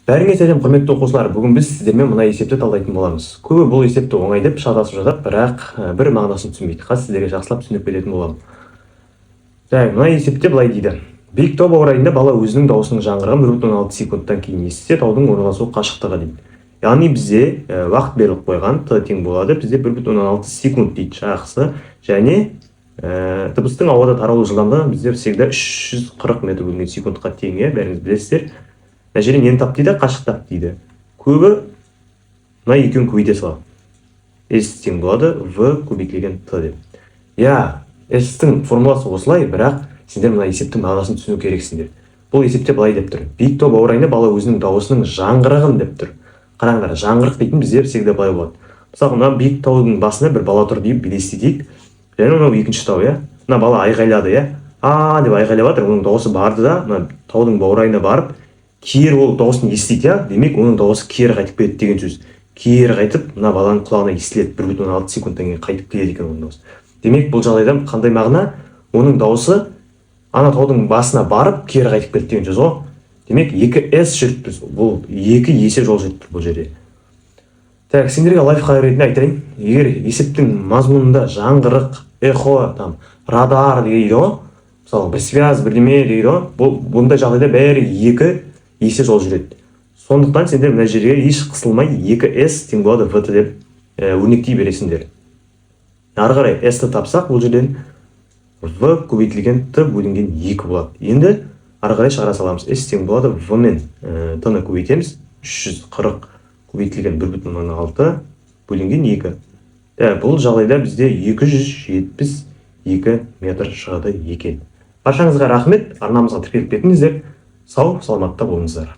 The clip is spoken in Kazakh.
Бәріңе сәлем, құрметті оқушылар. Бүгін біз сіздермен мына есепті талдайтын боламыз. Көбі бұл есепті оңай деп шатасып жатады, бірақ бір мағынасын түсінбейді. Қазір сіздерге жақсылап түсіндіріп беретін боламын. Мына есепте былай дейді. Биік тау баурайында бала өзінің даусының жаңғырығын 1,6 секундтан кейін естісе, таудың орналасу қашықтығы дейді. Яғни бізде уақыт беріліп қойған, т тең болады. Бізде 1,6 секунд дейді жақсы. Және дыбыстың ауада таралу жылдамдығы бізде всегда 340 метр бөлінген секундқа тең, бәріңіз білесіздер. Мына жерде нені тап дейді, қашық тап дейді. Көбі мына екеуін көбейте салады. S тең болады V көбейтілген Т деп. S-тің формуласы осылай, бірақ сендер мына есептің мағынасын түсіну керексіңдер. Бұл есепте былай деп тұр. Биік тау баурайында бала өзінің дауысының жаңғырығын деп тұр. Қараңдар, жаңғырық дейтін бізде всегда былай болады. Мысалы, мына биік таудың басына бір бала тұр deyip елестетейік. Және мынау екінші тау, мына бала айғайлады, деп айғайлап жатыр, оның дауысы барды да, мына таудың баурайына барып, кері ол дауысын естиді, демек оның дауысы кері қайтып келеді деген сөз. Кері қайтып, мына баланың құлағына естіледі, 1,6 секундтан кейін қайтып келеді екен оның дауысы. Демек бұл жағдайда қандай мағына? Оның дауысы ана таудың басына барып, кері қайтып келеді деген сөз ғой. Демек 2S жүріп біз. Бұл 2 есе жол жүріп тұр бұл жерде. Сендерге лайфхак ретінде айтайын. Егер есептің мазмұнында жаңғырық, эхо, радар дейді ғой. Мысалы, бір связь, бірдеме дейді ғой. Бұндай жағдайда бәрі 2 есе жол жүреді. Сондықтан сендер мына жерге еш қысылмай 2S тең болады VT деп өрнектей бересіңдер. Ары қарай S-ті тапсақ, бұл жерден V көбейтілген Т бөлінген 2 болады. Енді ары қарай шығара саламыз. S тең болады V мен Т-ны көбейтеміз. 340 көбейтілген 1,6 бөлінген 2. Бұл жағдайда бізде 272 метр шығады екен. Баршаңызға рахмет. Арнамызға тіркеліп кетіңіздер. Сау, саламатта болыңыздар.